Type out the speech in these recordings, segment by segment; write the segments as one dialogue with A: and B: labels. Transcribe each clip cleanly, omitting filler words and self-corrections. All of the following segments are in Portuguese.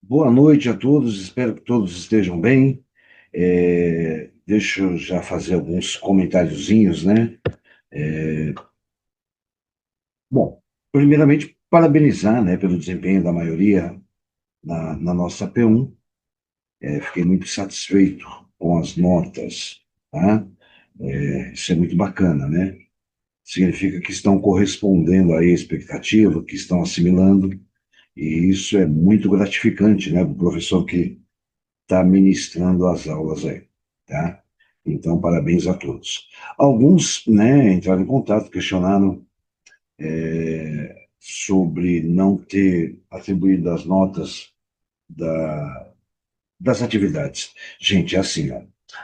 A: Boa noite a todos, espero que todos estejam bem. Deixa eu já fazer alguns comentáriozinhos, né? Bom, primeiramente, parabenizar, né, pelo desempenho da maioria na nossa P1. Fiquei muito satisfeito com as notas, tá? Isso é muito bacana, né? Significa que estão correspondendo aí à expectativa, que estão assimilando, e isso é muito gratificante, né, para o professor que está ministrando as aulas aí, tá? Então, parabéns a todos. Alguns, né, entraram em contato, questionaram sobre não ter atribuído as notas das atividades. Gente, é assim, ó,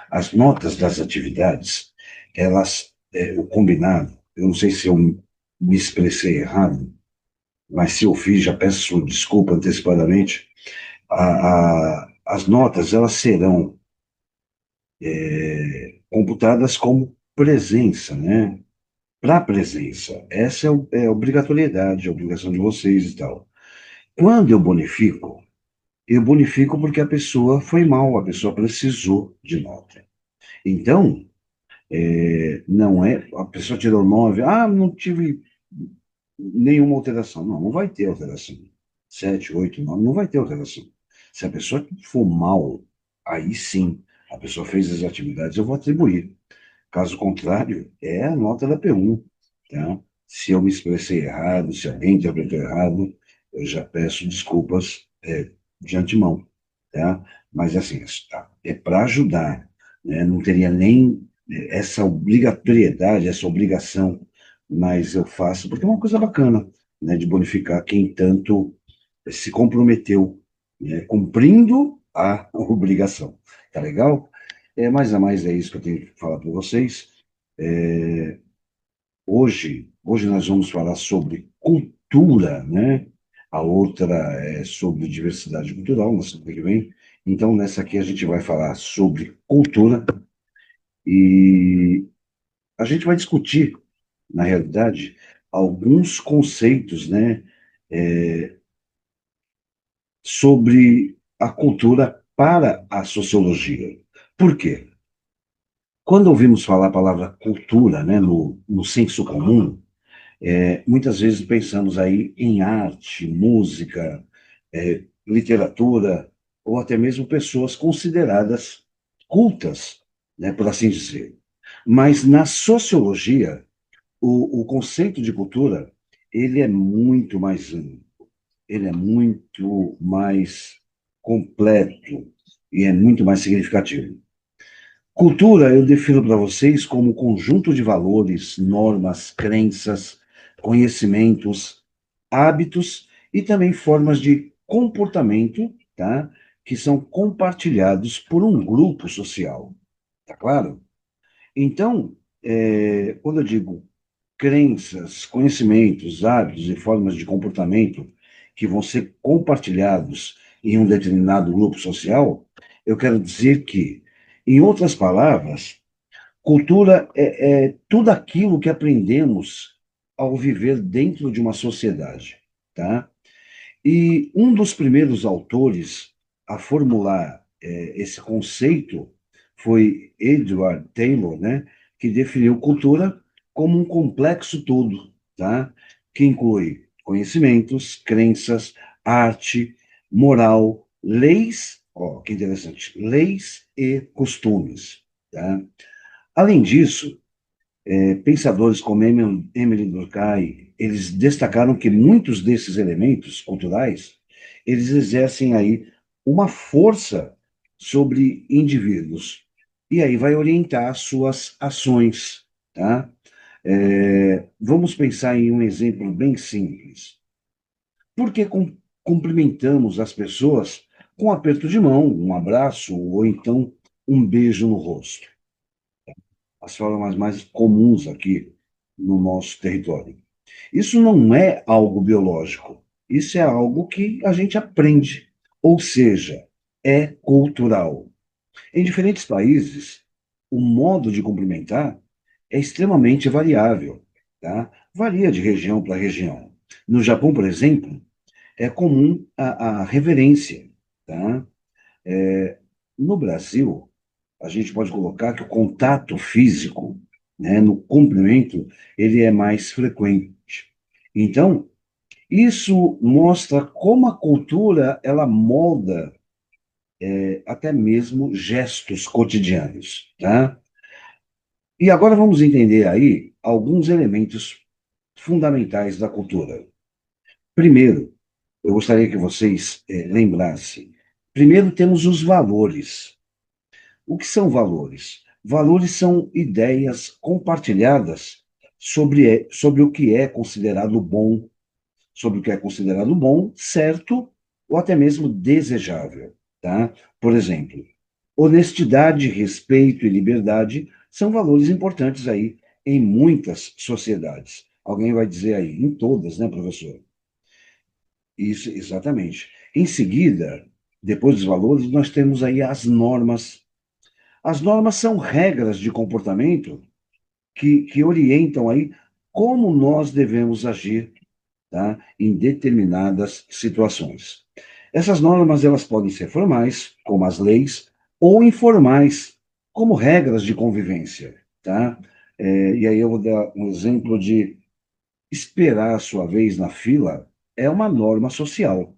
A: as notas das atividades, o combinado, eu não sei se eu me expressei errado, mas se eu fiz, já peço desculpa antecipadamente. As notas, elas serão computadas como presença, né? Para presença. Essa é a obrigatoriedade, a obrigação de vocês e tal. Quando eu bonifico porque a pessoa foi mal, a pessoa precisou de nota. Então, não é. A pessoa tirou 9, não tive nenhuma alteração. Não, não vai ter alteração. 7, 8, 9, não vai ter alteração. Se a pessoa for mal, aí sim, a pessoa fez as atividades, eu vou atribuir. Caso contrário, é a nota da P1, tá? Se eu me expressei errado, se alguém interpretou errado, eu já peço desculpas de antemão, tá? Mas assim, tá? É para ajudar, né? Não teria nem essa obrigatoriedade, essa obrigação, mas eu faço porque é uma coisa bacana, né? De bonificar quem tanto se comprometeu, né? Cumprindo a obrigação. Tá legal? Mais a mais é isso que eu tenho que falar para vocês. É, hoje nós vamos falar sobre cultura, né? A outra é sobre diversidade cultural, na semana que vem. Então, nessa aqui a gente vai falar sobre cultura e a gente vai discutir, na realidade, alguns conceitos, né? Sobre a cultura para a sociologia. Por quê? Quando ouvimos falar a palavra cultura, né, no senso comum, muitas vezes pensamos aí em arte, música, literatura, ou até mesmo pessoas consideradas cultas, né, por assim dizer. Mas na sociologia, o conceito de cultura, ele é muito mais amplo, ele é muito mais completo e é muito mais significativo. Cultura, eu defino para vocês como conjunto de valores, normas, crenças, conhecimentos, hábitos e também formas de comportamento, tá? Que são compartilhados por um grupo social, tá claro? Então, quando eu digo crenças, conhecimentos, hábitos e formas de comportamento que vão ser compartilhados em um determinado grupo social, eu quero dizer que, em outras palavras, cultura é tudo aquilo que aprendemos ao viver dentro de uma sociedade, tá? E um dos primeiros autores a formular esse conceito foi Edward Taylor, né, que definiu cultura como um complexo todo, tá? Que inclui conhecimentos, crenças, arte, moral, leis, ó, que interessante, leis e costumes, tá? Além disso, pensadores como Emily Durkheim, eles destacaram que muitos desses elementos culturais, eles exercem aí uma força sobre indivíduos. E aí vai orientar as suas ações, tá? Vamos pensar em um exemplo bem simples. Por que cumprimentamos as pessoas com um aperto de mão, um abraço ou então um beijo no rosto? As formas mais comuns aqui no nosso território. Isso não é algo biológico, isso é algo que a gente aprende, ou seja, é cultural. Em diferentes países, o modo de cumprimentar é extremamente variável, tá? Varia de região para região. No Japão, por exemplo, é comum a reverência. tá? É, no Brasil, a gente pode colocar que o contato físico, né, no cumprimento, ele é mais frequente. Então, isso mostra como a cultura ela molda até mesmo gestos cotidianos, tá? E agora vamos entender aí alguns elementos fundamentais da cultura. Primeiro, eu gostaria que vocês lembrassem. Primeiro, temos os valores. O que são valores? Valores são ideias compartilhadas sobre o que é considerado bom, sobre o que é considerado bom, certo ou até mesmo desejável, tá? Por exemplo, honestidade, respeito e liberdade são valores importantes aí em muitas sociedades. Alguém vai dizer aí, em todas, né, professor? Isso, exatamente. Em seguida, depois dos valores, nós temos aí as normas. As normas são regras de comportamento que orientam aí como nós devemos agir, tá, em determinadas situações. Essas normas elas podem ser formais, como as leis, ou informais, como regras de convivência, tá? E aí eu vou dar um exemplo de esperar a sua vez na fila é uma norma social.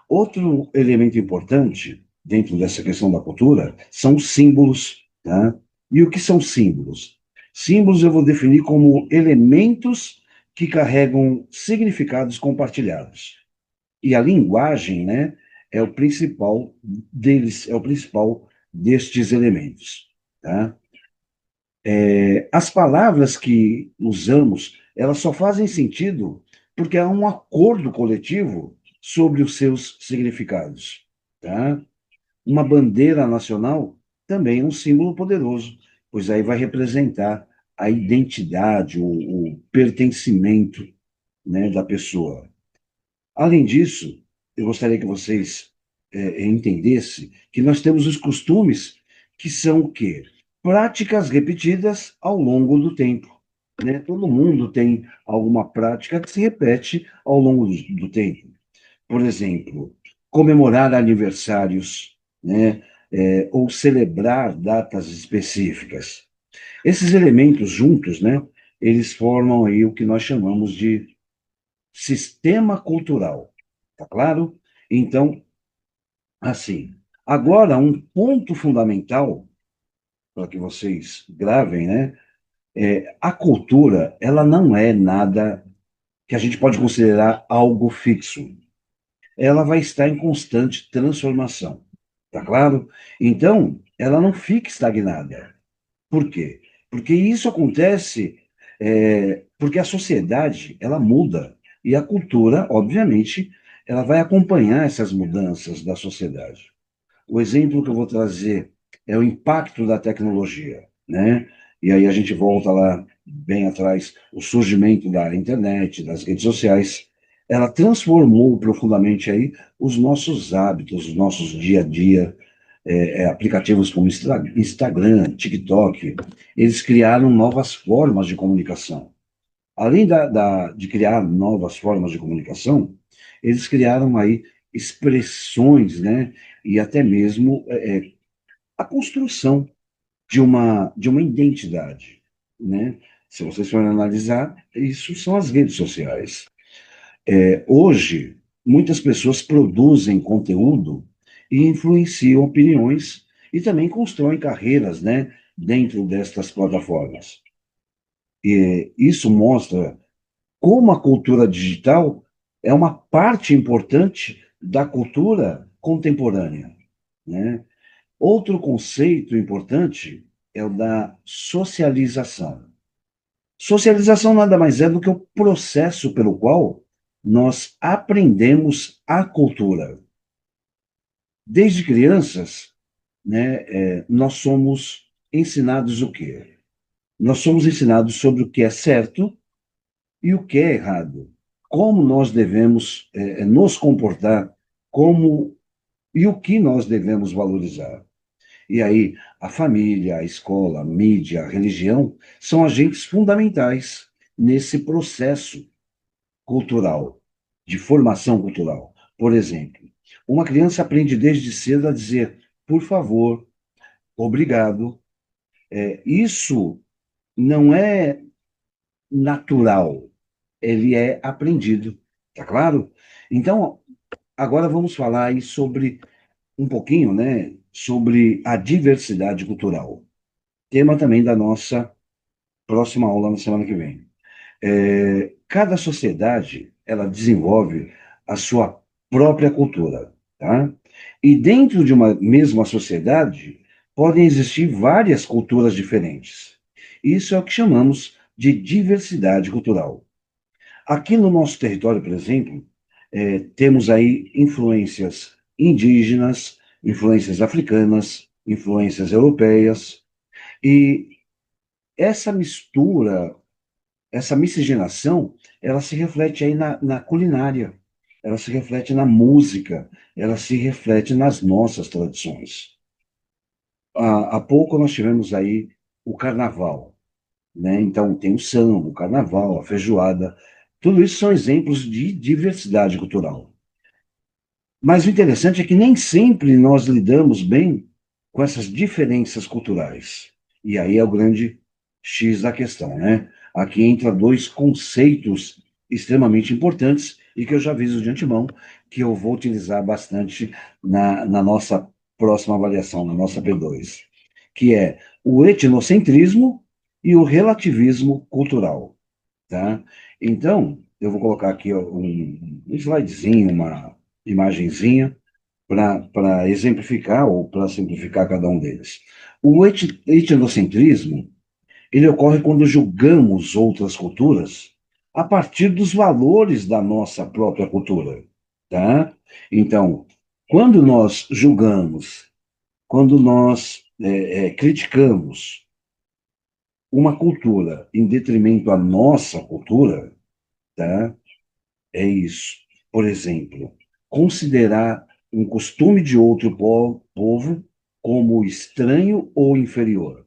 A: Outro elemento importante dentro dessa questão da cultura são os símbolos, tá? E o que são símbolos? Símbolos eu vou definir como elementos que carregam significados compartilhados. E a linguagem, né, é o principal deles, é o principal destes elementos, tá? As palavras que usamos, elas só fazem sentido porque há um acordo coletivo sobre os seus significados, tá? Uma bandeira nacional também é um símbolo poderoso, pois aí vai representar a identidade, o pertencimento, né, da pessoa. Além disso, eu gostaria que vocês entendessem que nós temos os costumes que são o quê? Práticas repetidas ao longo do tempo. Né? Todo mundo tem alguma prática que se repete ao longo do tempo. Por exemplo, comemorar aniversários, né? Ou celebrar datas específicas. Esses elementos juntos, né? Eles formam aí o que nós chamamos de sistema cultural. Tá claro? Então, assim, agora um ponto fundamental para que vocês gravem, né? A cultura, ela não é nada que a gente pode considerar algo fixo. Ela vai estar em constante transformação. Tá claro? Então, ela não fica estagnada. Por quê? Porque isso acontece porque a sociedade ela muda e a cultura, obviamente, ela vai acompanhar essas mudanças da sociedade. O exemplo que eu vou trazer é o impacto da tecnologia, né? E aí a gente volta lá bem atrás, o surgimento da internet, das redes sociais, ela transformou profundamente aí os nossos hábitos, os nossos dia a dia, aplicativos como Instagram, TikTok, eles criaram novas formas de comunicação. Além de criar novas formas de comunicação, eles criaram aí expressões, né, e até mesmo a construção de uma identidade, né? Se vocês forem analisar, isso são as redes sociais. Hoje, muitas pessoas produzem conteúdo e influenciam opiniões e também constroem carreiras, né, dentro destas plataformas. E isso mostra como a cultura digital é uma parte importante da cultura contemporânea, né? Outro conceito importante é o da socialização. Socialização nada mais é do que o processo pelo qual nós aprendemos a cultura. Desde crianças, né, nós somos ensinados o quê? Nós somos ensinados sobre o que é certo e o que é errado. Como nós devemos nos comportar, como e o que nós devemos valorizar. E aí, a família, a escola, a mídia, a religião são agentes fundamentais nesse processo cultural, de formação cultural. Por exemplo, Uma criança aprende desde cedo a dizer por favor, obrigado. Isso não é natural, ele é aprendido, tá claro? Então, agora vamos falar aí sobre um pouquinho, né, sobre a diversidade cultural, tema também da nossa próxima aula na semana que vem. Cada sociedade, ela desenvolve a sua própria cultura, tá? E dentro de uma mesma sociedade, podem existir várias culturas diferentes. Isso é o que chamamos de diversidade cultural. Aqui no nosso território, por exemplo, temos aí influências indígenas, influências africanas, influências europeias, e essa mistura, essa miscigenação, ela se reflete aí na culinária, ela se reflete na música, ela se reflete nas nossas tradições. Há pouco nós tivemos aí o carnaval, né? Então tem o samba, o carnaval, a feijoada, tudo isso são exemplos de diversidade cultural. Mas o interessante é que nem sempre nós lidamos bem com essas diferenças culturais. E aí é o grande X da questão, né? Aqui entra dois conceitos extremamente importantes e que eu já aviso de antemão que eu vou utilizar bastante na nossa próxima avaliação, na nossa P2, que é o etnocentrismo e o relativismo cultural, tá? Então, eu vou colocar aqui ó, um slidezinho, uma imagenzinha, para exemplificar ou para simplificar cada um deles. O etnocentrismo, ele ocorre quando julgamos outras culturas a partir dos valores da nossa própria cultura, tá? Então, quando nós julgamos, quando nós criticamos uma cultura em detrimento à nossa cultura, tá? É isso. Por exemplo, considerar um costume de outro povo como estranho ou inferior,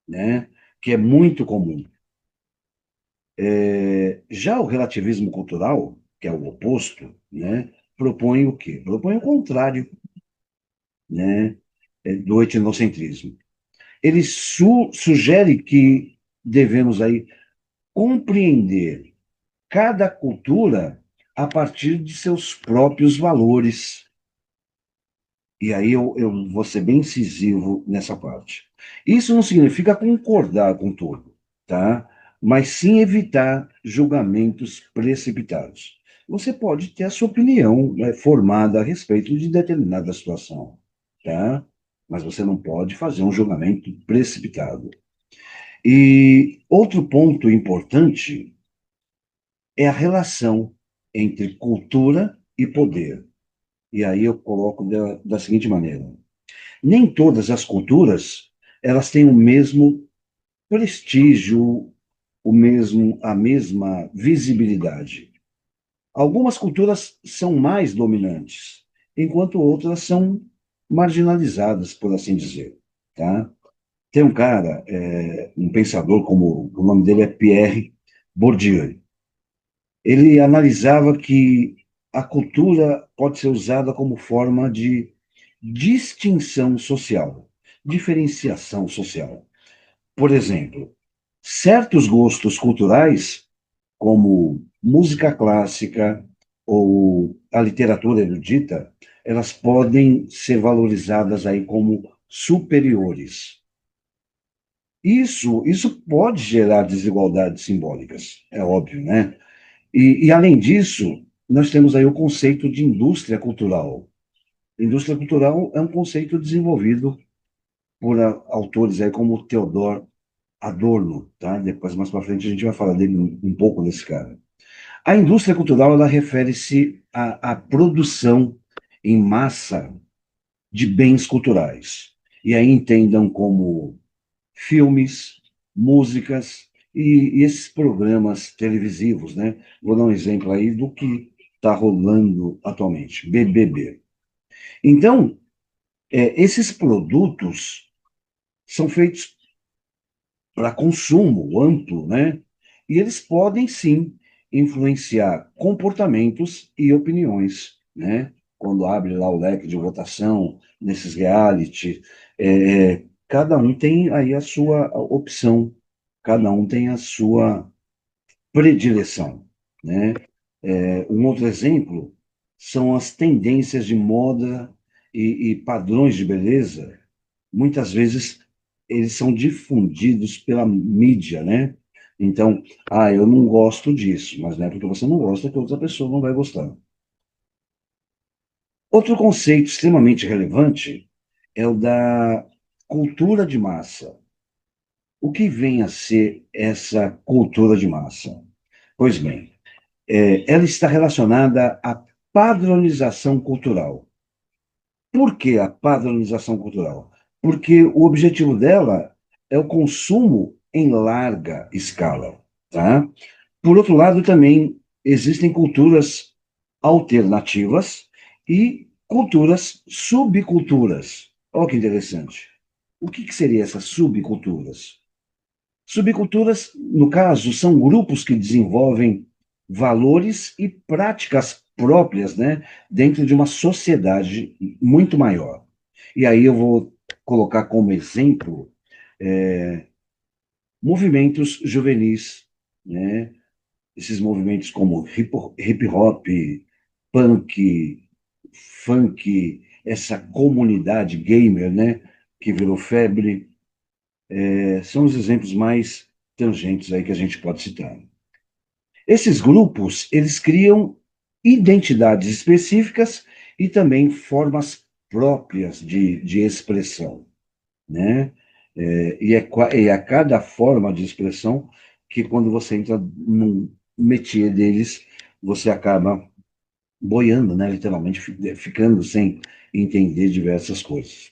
A: né? Que é muito comum. Já o relativismo cultural, que é o oposto, né? Propõe o quê? Propõe o contrário, né? Do etnocentrismo. Ele sugere que devemos aí compreender cada cultura a partir de seus próprios valores. E aí eu vou ser bem incisivo nessa parte. Isso não significa concordar com tudo, tá? Mas sim evitar julgamentos precipitados. Você pode ter a sua opinião, né, formada a respeito de determinada situação, tá? Mas você não pode fazer um julgamento precipitado. E outro ponto importante é a relação entre cultura e poder. E aí eu coloco da seguinte maneira: nem todas as culturas elas têm o mesmo prestígio, a mesma visibilidade. Algumas culturas são mais dominantes, enquanto outras são marginalizadas, por assim dizer, tá? Tem um cara, um pensador como o nome dele é Pierre Bourdieu. Ele analisava que a cultura pode ser usada como forma de distinção social, diferenciação social. Por exemplo, certos gostos culturais, como música clássica ou a literatura erudita, elas podem ser valorizadas aí como superiores. Isso pode gerar desigualdades simbólicas, é óbvio, né? Além disso, nós temos aí o conceito de indústria cultural. Indústria cultural é um conceito desenvolvido por autores aí como Theodor Adorno, tá? Depois, mais para frente, a gente vai falar dele um pouco desse cara. A indústria cultural, ela refere-se à produção em massa de bens culturais. E aí entendam como filmes, músicas e esses programas televisivos, né? Vou dar um exemplo aí do que está rolando atualmente, BBB. Então, esses produtos são feitos para consumo amplo, né? E eles podem sim influenciar comportamentos e opiniões, né? quando abre lá o leque de votação, nesses reality, cada um tem aí a sua opção, cada um tem a sua predileção, né? Um outro exemplo são as tendências de moda e padrões de beleza. Muitas vezes eles são difundidos pela mídia, né? Então, eu não gosto disso, mas não é porque você não gosta que outra pessoa não vai gostar. Outro conceito extremamente relevante é o da cultura de massa. O que vem a ser essa cultura de massa? Pois bem, ela está relacionada à padronização cultural. Por que a padronização cultural? Porque o objetivo dela é o consumo em larga escala, tá? Por outro lado, também existem culturas alternativas e culturas subculturas. Olha que interessante. O que seria essas subculturas? Subculturas, no caso, são grupos que desenvolvem valores e práticas próprias, né, dentro de uma sociedade muito maior. E aí eu vou colocar como exemplo movimentos juvenis, né, esses movimentos como hip hop, punk, funk, essa comunidade gamer, né, que virou febre, são os exemplos mais tangentes aí que a gente pode citar. Esses grupos, eles criam identidades específicas e também formas próprias de expressão, né? E a cada forma de expressão que quando você entra num métier deles, você acaba boiando, né? Literalmente, ficando sem entender diversas coisas.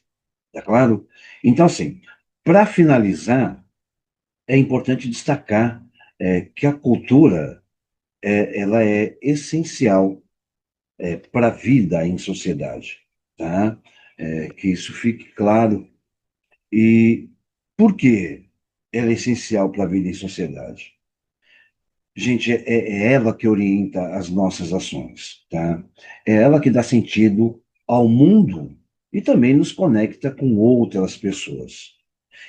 A: Tá claro? Então, assim, para finalizar, é importante destacar que a cultura ela é essencial para a vida em sociedade, tá? Que isso fique claro. E por que ela é essencial para a vida em sociedade? Gente, é ela que orienta as nossas ações, tá? É ela que dá sentido ao mundo e também nos conecta com outras pessoas.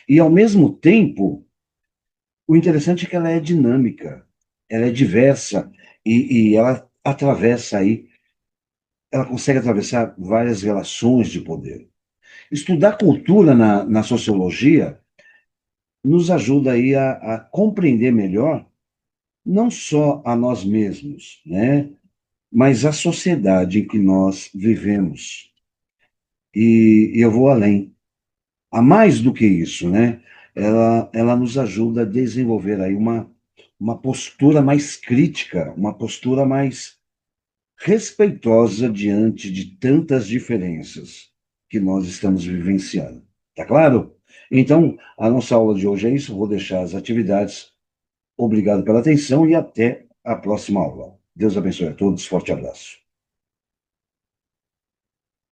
A: E, ao mesmo tempo, o interessante é que ela é dinâmica, ela é diversa e ela atravessa aí, ela consegue atravessar várias relações de poder. Estudar cultura na sociologia nos ajuda aí a compreender melhor não só a nós mesmos, né, mas a sociedade em que nós vivemos. E eu vou além. A mais do que isso, né? Ela nos ajuda a desenvolver aí uma postura mais crítica, uma postura mais respeitosa diante de tantas diferenças que nós estamos vivenciando. Tá claro? Então, a nossa aula de hoje é isso. Vou deixar as atividades. Obrigado pela atenção e até a próxima aula. Deus abençoe a todos. Forte abraço.